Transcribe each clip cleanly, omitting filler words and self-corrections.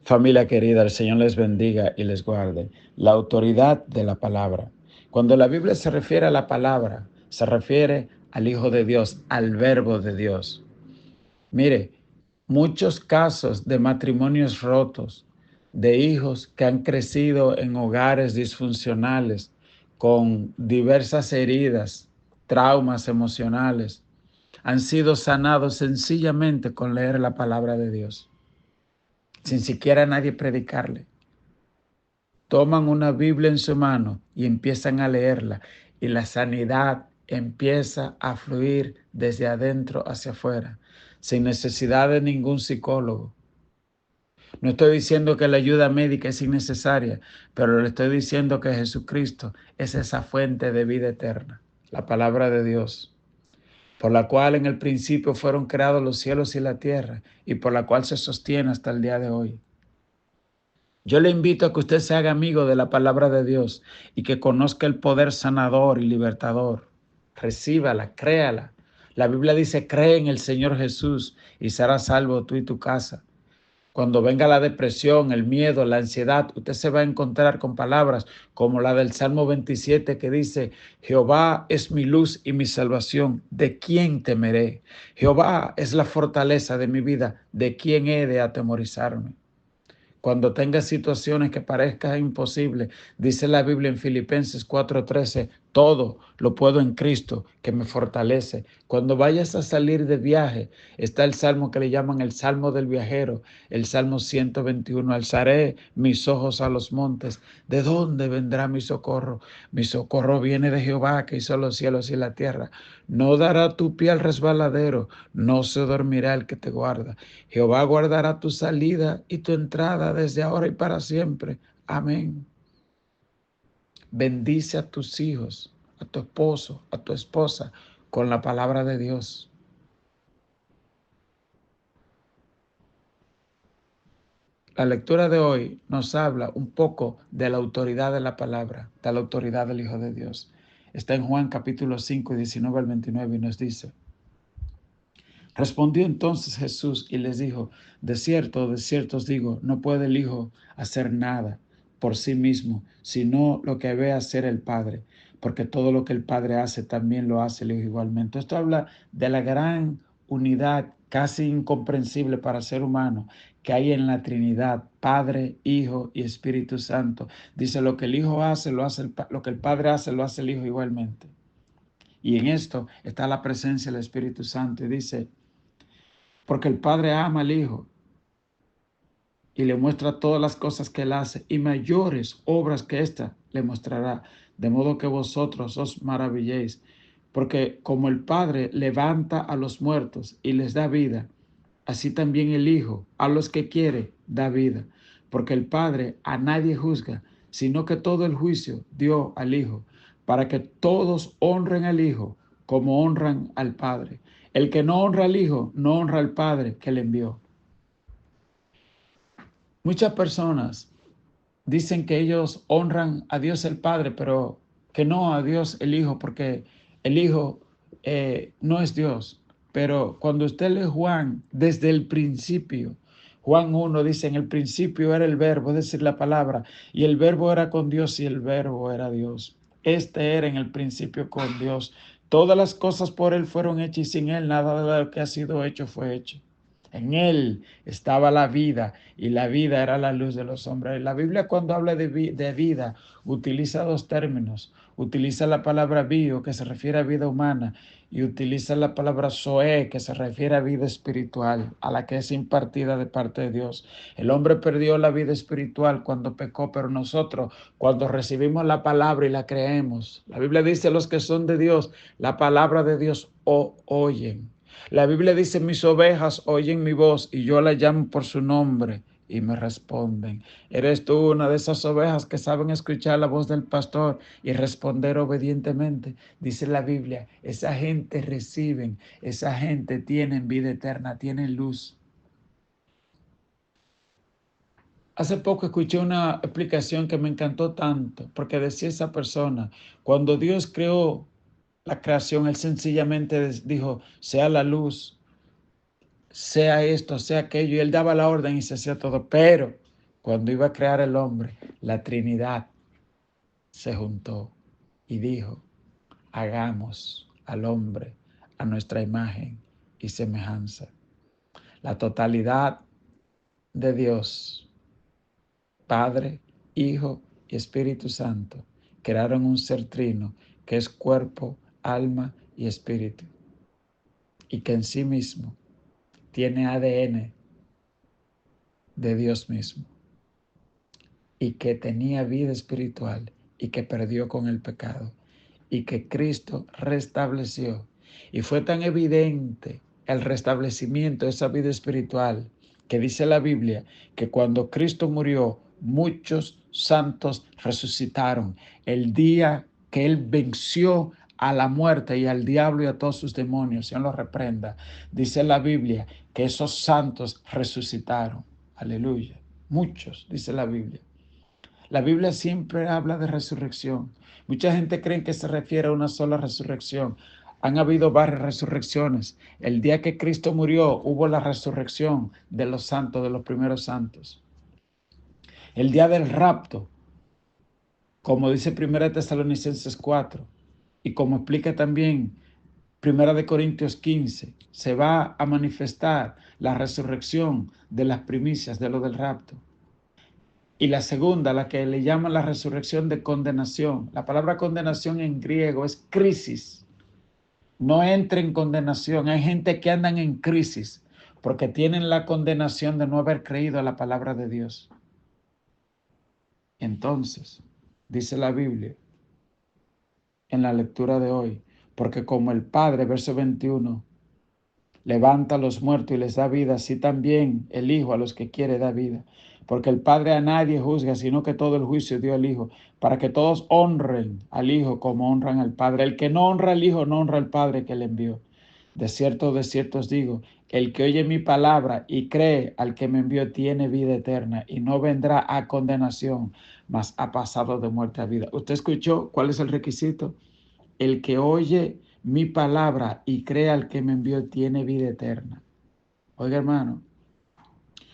Familia querida, el Señor les bendiga y les guarde. La autoridad de la palabra. Cuando la Biblia se refiere a la palabra, se refiere al Hijo de Dios, al Verbo de Dios. Mire, muchos casos de matrimonios rotos, de hijos que han crecido en hogares disfuncionales, con diversas heridas, traumas emocionales, han sido sanados sencillamente con leer la palabra de Dios, sin siquiera nadie predicarle. Toman una Biblia en su mano y empiezan a leerla, y la sanidad empieza a fluir desde adentro hacia afuera, sin necesidad de ningún psicólogo. No estoy diciendo que la ayuda médica es innecesaria, pero le estoy diciendo que Jesucristo es esa fuente de vida eterna, la palabra de Dios, por la cual en el principio fueron creados los cielos y la tierra, y por la cual se sostiene hasta el día de hoy. Yo le invito a que usted se haga amigo de la palabra de Dios y que conozca el poder sanador y libertador. Recíbala, créala. La Biblia dice, cree en el Señor Jesús y serás salvo tú y tu casa. Cuando venga la depresión, el miedo, la ansiedad, usted se va a encontrar con palabras como la del Salmo 27 que dice, Jehová es mi luz y mi salvación, ¿de quién temeré? Jehová es la fortaleza de mi vida, ¿de quién he de atemorizarme? Cuando tengas situaciones que parezcan imposibles, dice la Biblia en Filipenses 4:13, todo lo puedo en Cristo que me fortalece. Cuando vayas a salir de viaje, está el salmo que le llaman el salmo del viajero, el salmo 121, alzaré mis ojos a los montes. ¿De dónde vendrá mi socorro? Mi socorro viene de Jehová que hizo los cielos y la tierra. No dará tu pie al resbaladero, no se dormirá el que te guarda. Jehová guardará tu salida y tu entrada desde ahora y para siempre. Amén. Bendice a tus hijos, a tu esposo, a tu esposa, con la palabra de Dios. La lectura de hoy nos habla un poco de la autoridad de la palabra, de la autoridad del Hijo de Dios. Está en Juan capítulo 5, 19 al 29 y nos dice, respondió entonces Jesús y les dijo, de cierto os digo, no puede el Hijo hacer nada por sí mismo, sino lo que ve hacer el Padre, porque todo lo que el Padre hace también lo hace el Hijo igualmente. Esto habla de la gran unidad casi incomprensible para el ser humano que hay en la Trinidad, Padre, Hijo y Espíritu Santo. Dice, lo que el Hijo hace, lo que el Padre hace, lo hace el Hijo igualmente. Y en esto está la presencia del Espíritu Santo. Y dice, porque el Padre ama al Hijo y le muestra todas las cosas que él hace, y mayores obras que ésta le mostrará, de modo que vosotros os maravilléis, porque como el Padre levanta a los muertos y les da vida, así también el Hijo a los que quiere da vida, porque el Padre a nadie juzga, sino que todo el juicio dio al Hijo, para que todos honren al Hijo como honran al Padre. El que no honra al Hijo, no honra al Padre que le envió. Muchas personas dicen que ellos honran a Dios el Padre, pero que no a Dios el Hijo, porque el Hijo no es Dios. Pero cuando usted lee Juan, desde el principio, Juan 1 dice, en el principio era el verbo, es decir, la palabra, y el verbo era con Dios y el verbo era Dios. Este era en el principio con Dios. Todas las cosas por Él fueron hechas y sin Él nada de lo que ha sido hecho fue hecho. En Él estaba la vida y la vida era la luz de los hombres. La Biblia cuando habla de vida utiliza dos términos. Utiliza la palabra bio, que se refiere a vida humana, y utiliza la palabra zoe, que se refiere a vida espiritual, a la que es impartida de parte de Dios. El hombre perdió la vida espiritual cuando pecó, pero nosotros cuando recibimos la palabra y la creemos, la Biblia dice, los que son de Dios, la palabra de Dios oyen. La Biblia dice, mis ovejas oyen mi voz y yo la llamo por su nombre y me responden. ¿Eres tú una de esas ovejas que saben escuchar la voz del pastor y responder obedientemente? Dice la Biblia, esa gente reciben, esa gente tienen vida eterna, tienen luz. Hace poco escuché una explicación que me encantó tanto, porque decía esa persona, cuando Dios creó la creación, Él sencillamente dijo, sea la luz, sea esto, sea aquello, y Él daba la orden y se hacía todo. Pero Cuando iba a crear el hombre, la Trinidad se juntó y dijo, hagamos al hombre a nuestra imagen y semejanza. La totalidad de Dios, Padre, Hijo y Espíritu Santo, crearon un ser trino que es cuerpo, alma y espíritu, y que en sí mismo tiene ADN de Dios mismo, y que tenía vida espiritual y que perdió con el pecado, y que Cristo restableció. Y fue tan evidente el restablecimiento de esa vida espiritual que dice la Biblia que cuando Cristo murió, muchos santos resucitaron. El día que Él venció a la muerte y al diablo y a todos sus demonios, Dios los reprenda, dice la Biblia que esos santos resucitaron. Aleluya. Muchos, dice la Biblia. La Biblia siempre habla de resurrección. Mucha gente cree que se refiere a una sola resurrección. Han habido varias resurrecciones. El día que Cristo murió, hubo la resurrección de los santos, de los primeros santos. El día del rapto, como dice 1 Tesalonicenses 4, y como explica también 1 Corintios 15, se va a manifestar la resurrección de las primicias de lo del rapto. Y la segunda, la que le llaman la resurrección de condenación. La palabra condenación en griego es crisis. No entre en condenación. Hay gente que andan en crisis porque tienen la condenación de no haber creído a la palabra de Dios. Entonces, dice la Biblia en la lectura de hoy, porque como el Padre, verso 21, levanta a los muertos y les da vida, así también el Hijo a los que quiere da vida. Porque el Padre a nadie juzga, sino que todo el juicio dio al Hijo, para que todos honren al Hijo como honran al Padre. El que no honra al Hijo, no honra al Padre que le envió. De cierto os digo, el que oye mi palabra y cree al que me envió tiene vida eterna y no vendrá a condenación, mas ha pasado de muerte a vida. ¿Usted escuchó cuál es el requisito? El que oye mi palabra y cree al que me envió tiene vida eterna. Oiga, hermano,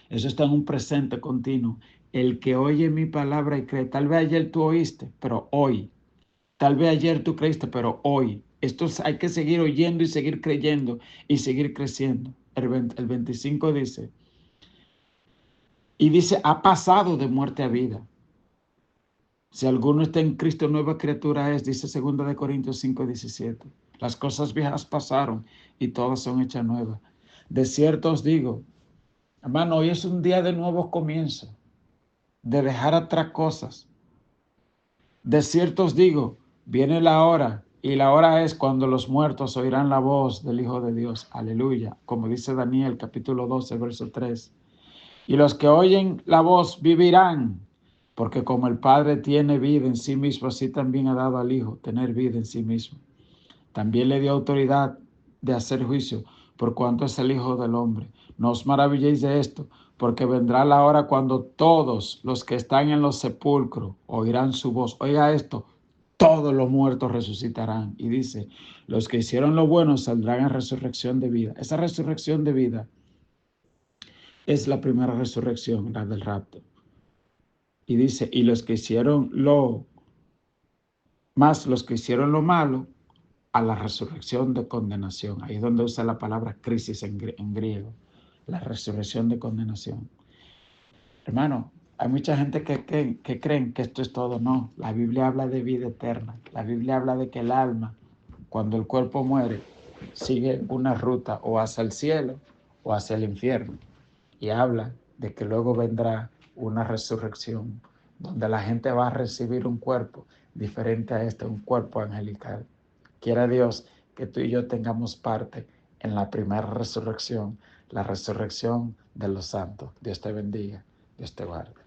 eso está en un presente continuo. El que oye mi palabra y cree, tal vez ayer tú oíste, pero hoy. Tal vez ayer tú creíste, pero hoy. Esto hay que seguir oyendo y seguir creyendo y seguir creciendo. El 25 dice, y dice, ha pasado de muerte a vida. Si alguno está en Cristo, nueva criatura es, dice 2 Corintios 5:17. Las cosas viejas pasaron y todas son hechas nuevas. De cierto os digo, hermano, hoy es un día de nuevos comienzos, de dejar atrás cosas. De cierto os digo, viene la hora, y la hora es cuando los muertos oirán la voz del Hijo de Dios. Aleluya. Como dice Daniel, capítulo 12, verso 3. Y los que oyen la voz vivirán, porque como el Padre tiene vida en sí mismo, así también ha dado al Hijo tener vida en sí mismo. También le dio autoridad de hacer juicio, por cuanto es el Hijo del Hombre. No os maravilléis de esto, porque vendrá la hora cuando todos los que están en los sepulcros oirán su voz. Oiga esto, todos los muertos resucitarán. Y dice, los que hicieron lo bueno saldrán en resurrección de vida. Esa resurrección de vida es la primera resurrección, la del rapto. Y dice, y los que hicieron los que hicieron lo malo, a la resurrección de condenación. Ahí es donde usa la palabra crisis en griego, la resurrección de condenación. Hermano, hay mucha gente que creen que esto es todo. No, la Biblia habla de vida eterna. La Biblia habla de que el alma, cuando el cuerpo muere, sigue una ruta o hacia el cielo o hacia el infierno. Y habla de que luego vendrá una resurrección donde la gente va a recibir un cuerpo diferente a este, un cuerpo angelical. Quiera Dios que tú y yo tengamos parte en la primera resurrección, la resurrección de los santos. Dios te bendiga, Dios te guarde.